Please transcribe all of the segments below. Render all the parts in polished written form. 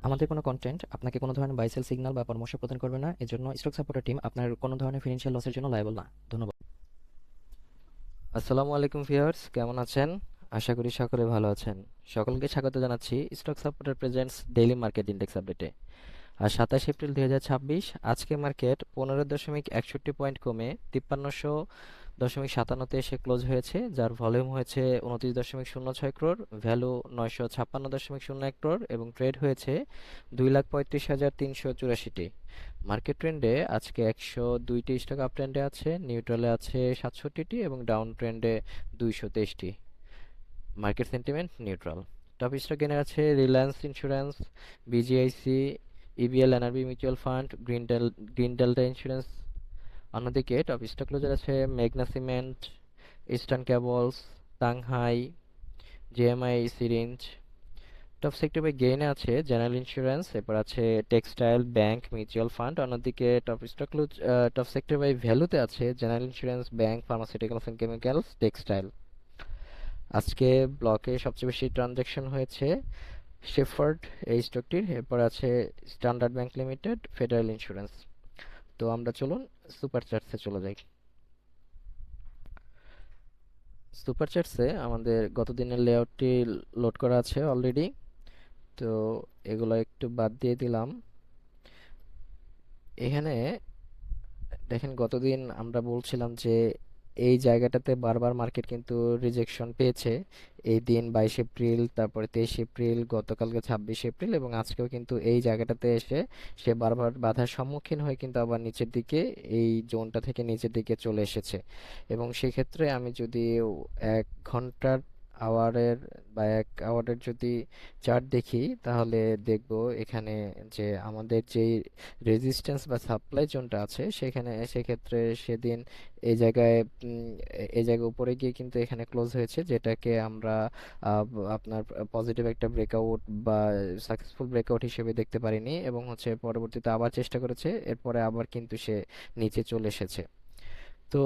আমাদের কোনো কন্টেন্ট আপনাকে কোনো ধরনের বাই সেল সিগন্যাল বা পরামর্শ প্রদান করবে না। এজন্য স্টক সাপোর্টার টিম আপনার কোনো ধরনের ফিনান্সিয়াল লসের জন্য লায়াবল না। ধন্যবাদ। আসসালামু আলাইকুম ভিউয়ার্স, কেমন আছেন? আশা করি সকলে ভালো আছেন। সকলকে স্বাগত জানাচ্ছি stock supporter presents daily market index আপডেটে। আর 27 এপ্রিল 2026 আজকে মার্কেট 15.61 কমে 5300.57 এসে ক্লোজ হয়েছে, যার ভলিউম হয়েছে 29.06 ক্রোড়, ভ্যালু 956.01 ক্রোড় এবং ট্রেড হয়েছে 2,35,384টি। মার্কেট ট্রেন্ডে আজকে 102টি স্টক আপ ট্রেন্ডে আছে, নিউট্রালে আছে 67টি এবং ডাউন ট্রেন্ডে 223টি। Market sentiment neutral. Top stock gainer আছে Reliance Insurance, BGIC, EBL NRB mutual fund, Green Delta Insurance. অন্যদিকে টপ স্টক ক্লোজার আছে মেঘনা Cement, Eastern Cables, Shanghai, GMI syringe. Top sector by গেইনে আছে জেনারেল ইন্স্যুরেন্স, এরপর আছে টেক্সটাইল, ব্যাংক, মিউচুয়াল ফান্ড। অন্যদিকে টপ সেক্টর বাই ভ্যালুতে আছে general insurance, bank, pharmaceuticals and chemicals, textile. আজকে ব্লকে সবচেয়ে বেশি ট্রানজ্যাকশন হয়েছে শেফার্ড এই স্টকটির, এরপর আছে standard bank limited, federal insurance. তো আমরা চলুন সুপার চার্টসে চলে যাই। সুপার চার্টসে আমাদের গত দিনের লেআউটটি লোড করা আছে অলরেডি, তো এগুলো একটু বাদ দিয়ে দিলাম। এখানে দেখেন, গতদিন আমরা বলছিলাম যে এই জায়গাটাতে বারবার মার্কেট কিন্তু রিজেকশন পেয়েছে। এই দিন 22 এপ্রিল, তারপরে 23 এপ্রিল, গতকালকে 26 এপ্রিল এবং আজকেও কিন্তু এই জায়গাটাতে এসে সে বারবার বাধার সম্মুখীন হয়ে কিন্তু আবার নিচের দিকে, এই জোনটা থেকে নিচের দিকে চলে এসেছে। এবং সেক্ষেত্রে আমি যদি 1 ঘন্টার আওয়ারের বা 1 আওয়ারের যদি চার্ট দেখি, তাহলে দেখব এখানে যে আমাদের যেই রেজিস্ট্যান্স বা সাপ্লাই জোনটা আছে সেখানে, সেক্ষেত্রে সেদিন এই জায়গায় এই জায়গায় উপরে গিয়ে কিন্তু এখানে ক্লোজ হয়েছে, যেটাকে আমরা আপনার পজিটিভ একটা ব্রেকআউট বা সাকসেসফুল ব্রেকআউট হিসেবে দেখতে পারিনি এবং হচ্ছে পরবর্তীতে আবার চেষ্টা করেছে, এরপরে আবার কিন্তু সে নিচে চলে এসেছে। তো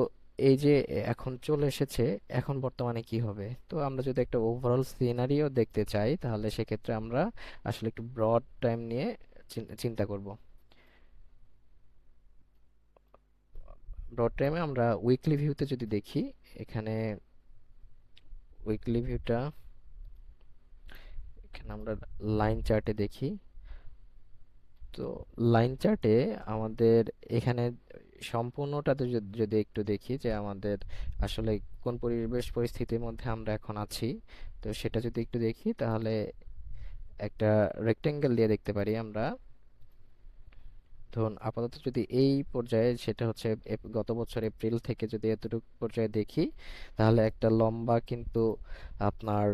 এই যে এখন চলে এসেছে, এখন বর্তমানে কি হবে? তো আমরা যদি একটা ওভারঅল সিনারিও দেখতে চাই, তাহলে সেক্ষেত্রে আমরা আসলে একটু ব্রড টাইম নিয়ে চিন্তা করব। ব্রড টাইমে আমরা উইকলি ভিউতে যদি দেখি, এখানে উইকলি ভিউটা, এখানে আমরা লাইন চার্টে দেখি। তো লাইন চার্টে আমাদের এখানে সম্পূর্ণটাতে যদি একটু দেখি যে আমাদের আসলে কোন পরিবেশ পরিস্থিতির মধ্যে আমরা এখন আছি, তো সেটা যদি একটু দেখি, তাহলে একটা রেক্টেঙ্গেল দিয়ে দেখতে পারি আমরা। ধরুন আপাতত যদি এই পর্যায়ে, সেটা হচ্ছে গত বছর এপ্রিল থেকে যদি এতটুকু পর্যায়ে দেখি, তাহলে একটা লম্বা কিন্তু আপনার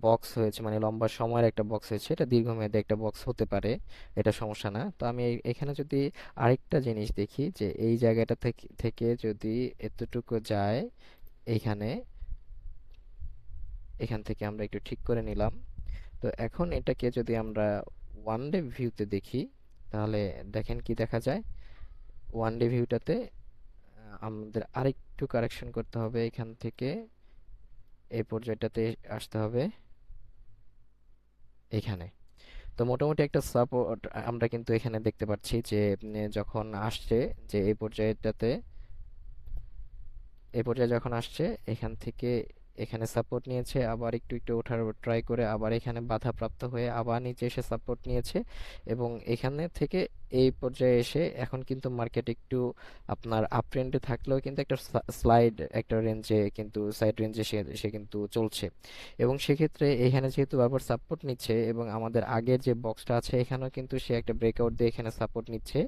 বক্স হয়েছে, মানে লম্বা সময়ের একটা বক্স হয়েছে। এটা দীর্ঘমেয়াদী একটা বক্স হতে পারে, এটা সমস্যা না। তো আমি এখানে যদি আরেকটা জিনিস দেখি যে এই জায়গাটা থেকে থেকে যদি এতটুকু যায়, এইখানে, এখান থেকে আমরা একটু ঠিক করে নিলাম। তো এখন এটাকে যদি আমরা ওয়ান ডে ভিউতে দেখি, তাহলে দেখেন কি দেখা যায়। ওয়ান ডে ভিউটাতে আমাদের আরেকটু কারেকশন করতে হবে, এখান থেকে এই পর্যায়টাতে আসতে হবে এখানে। তো মোটামুটি একটা সাপোর্ট আমরা কিন্তু এখানে দেখতে পাচ্ছি যে যখন আসছে, যে এই পর্যায়ে যখন আসছে, এখান থেকে এখানে সাপোর্ট নিয়েছে, আবার একটু একটু ওঠার ট্রাই করে আবার এখানে বাধাপ্রাপ্ত হয়ে আবার নিচে এসে সাপোর্ট নিয়েছে এবং এখানে থেকে এই পর্যায়ে এসে এখন কিন্তু মার্কেট একটু আপনার আপ ট্রেন্ডে থাকলেও কিন্তু একটা স্লাইড একটা রেঞ্জে, কিন্তু সাইড রেঞ্জে সে সে কিন্তু চলছে। এবং সেক্ষেত্রে এখানে যেহেতু বারবার সাপোর্ট নিচ্ছে এবং আমাদের আগের যে বক্সটা আছে এখানেও কিন্তু সে একটা ব্রেকআউট দিয়ে এখানে সাপোর্ট নিচ্ছে।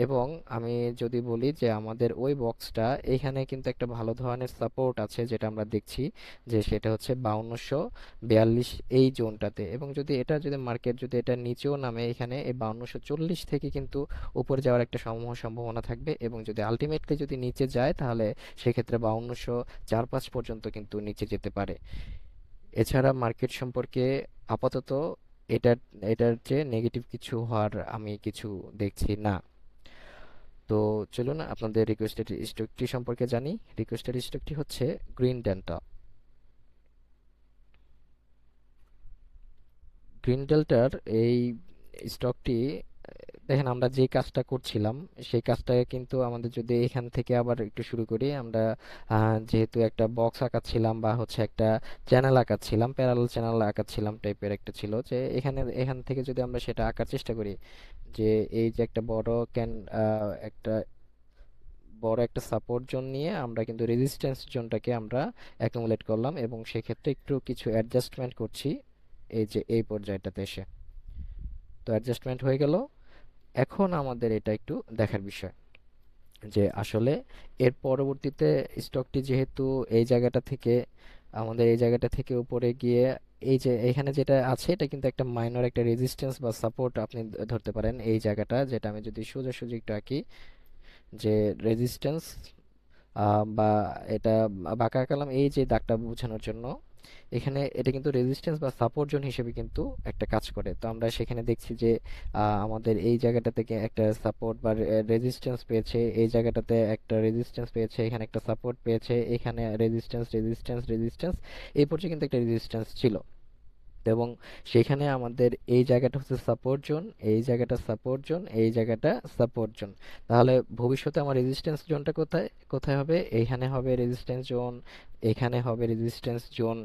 এবং আমি যদি বলি যে আমাদের ওই বক্সটা, এখানে কিন্তু একটা ভালো ধরনের সাপোর্ট আছে যেটা আমরা দেখছি, যে সেটা হচ্ছে 5242 এই জোনটাতে। এবং যদি এটা, যদি মার্কেট যদি এটা নিচেও নামে, এখানে এই 5240 থেকে কিন্তু উপরে যাওয়ার একটা সম্ভাবনা থাকবে এবং যদি আলটিমেটলি যদি নিচে যায়, তাহলে সেক্ষেত্রে 5204-5 পর্যন্ত কিন্তু নিচে যেতে পারে। এছাড়া মার্কেট সম্পর্কে আপাতত এটার এটার চেয়ে নেগেটিভ কিছু হওয়ার আমি কিছু দেখছি না। তো চলুন আপনাদের রিকোয়েস্টেড স্টকটি সম্পর্কে জানি। রিকোয়েস্টেড স্টকটি হচ্ছে গ্রিন ডেল্টা। গ্রিন ডেল্টার এই স্টকটি, দেখেন আমরা যে কাজটা করছিলাম সেই কাজটা কিন্তু আমাদের যদি এখান থেকে আবার একটু শুরু করি আমরা, যেহেতু একটা বক্স আঁকাচ্ছিলাম বা হচ্ছে একটা চ্যানেল আঁকাচ্ছিলাম, প্যারালাল চ্যানেল আঁকাচ্ছিলাম টাইপের একটা ছিল, যে এখান থেকে যদি আমরা সেটা আঁকার চেষ্টা করি, যে এই যে একটা একটা বড় একটা সাপোর্ট জোন নিয়ে আমরা কিন্তু রেজিস্ট্যান্স জোনটাকে আমরা অ্যাকুমুলেট করলাম এবং সেক্ষেত্রে একটু কিছু অ্যাডজাস্টমেন্ট করছি এই যে এই পর্যায়টাতে এসে। তো অ্যাডজাস্টমেন্ট হয়ে গেল। এখন আমাদের এটা একটু দেখার বিষয় যে আসলে এর পরবর্তীতে স্টকটি যেহেতু এই জায়গাটা থেকে আমাদের এই জায়গাটা থেকে উপরে গিয়ে এই যে এখানে যেটা আছে এটা কিন্তু একটা মাইনর একটা রেজিস্ট্যান্স বা সাপোর্ট আপনি ধরতে পারেন, এই জায়গাটা যেটা আমি যদি সোজাসুজি একটু আঁকি, যে রেজিস্ট্যান্স বা এটা বাঁকা আঁকালাম এই যে দাগটা বোঝানোর জন্য। এখানে এটা কিন্তু রেজিস্ট্যান্স বা সাপোর্ট জোন হিসেবে কিন্তু একটা কাজ করে। তো আমরা সেখানে দেখছি যে আমাদের এই জায়গাটা থেকে একটা সাপোর্ট বা রেজিস্ট্যান্স পেয়েছে, এই জায়গাটাতে একটা রেজিস্ট্যান্স পেয়েছে, এখানে একটা সাপোর্ট পেয়েছে, এখানে রেজিস্ট্যান্স রেজিস্ট্যান্স রেজিস্ট্যান্স, এই পর্যন্ত কিন্তু একটা রেজিস্ট্যান্স ছিল। এবং সেখানে আমাদের এই জায়গাটা হচ্ছে সাপোর্ট জোন, এই জায়গাটা সাপোর্ট জোন, এই জায়গাটা সাপোর্ট জোন। তাহলে ভবিষ্যতে আমার রেজিস্ট্যান্স জোনটা কোথায় কোথায় হবে? এইখানে হবে রেজিস্ট্যান্স জোন, এখানে হবে রেজিস্ট্যান্স জোন।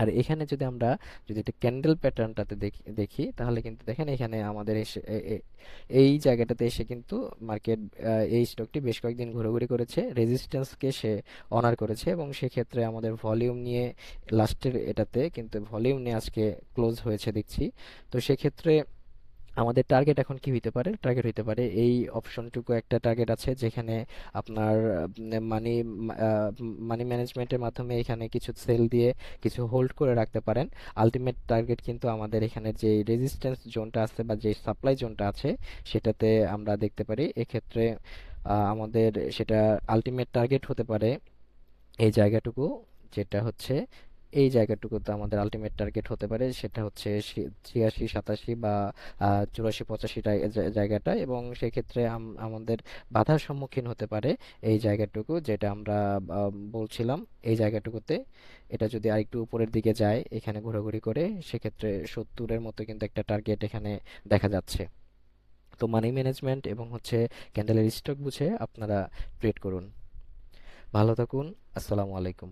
আর এখানে যদি আমরা যদি একটা ক্যান্ডেল প্যাটার্নটাতে দেখি তাহলে কিন্তু দেখেন এখানে আমাদের এসে এই জায়গাটাতে এসে কিন্তু মার্কেট এই স্টকটি বেশ কয়েকদিন ঘোরাঘুরি করেছে, রেজিস্ট্যান্সকে সে অনার করেছে এবং সেক্ষেত্রে আমাদের ভলিউম নিয়ে লাস্টের এটাতে কিন্তু ভলিউম নিয়ে আজকে ক্লোজ হয়েছে দেখছি। তো সেক্ষেত্রে আমাদের টার্গেট এখন কি হইতে পারে? টার্গেট হইতে পারে এই অপশনটুকু একটা টার্গেট আছে যেখানে আপনার মানি মানি ম্যানেজমেন্টের মাধ্যমে এখানে কিছু সেল দিয়ে কিছু হোল্ড করে রাখতে পারেন। আলটিমেট টার্গেট কিন্তু আমাদের এখানে যে রেজিস্ট্যান্স জোনটা আছে বা যে সাপ্লাই জোনটা আছে সেটাতে আমরা দেখতে পারি। এক্ষেত্রে আমাদের সেটা আলটিমেট টার্গেট হতে পারে এই জায়গাটুকু, যেটা হচ্ছে এই জায়গাটুকুতে আমাদের আলটিমেট টার্গেট হতে পারে, সেটা হচ্ছে 86 87 বা 84 85 জায়গাটা। এবং সেক্ষেত্রে আমাদের বাধার সম্মুখীন হতে পারে এই জায়গাটুকু, যেটা আমরা বলছিলাম এই জায়গাটুকুতে। এটা যদি আরেকটু উপরের দিকে যায় এখানে ঘোরাঘুরি করে সেক্ষেত্রে 70-এর মতো কিন্তু একটা টার্গেট এখানে দেখা যাচ্ছে। তো মানি ম্যানেজমেন্ট এবং হচ্ছে ক্যান্ডেলের স্টক বুঝে আপনারা ট্রেড করুন। ভালো থাকুন। আসসালামু আলাইকুম।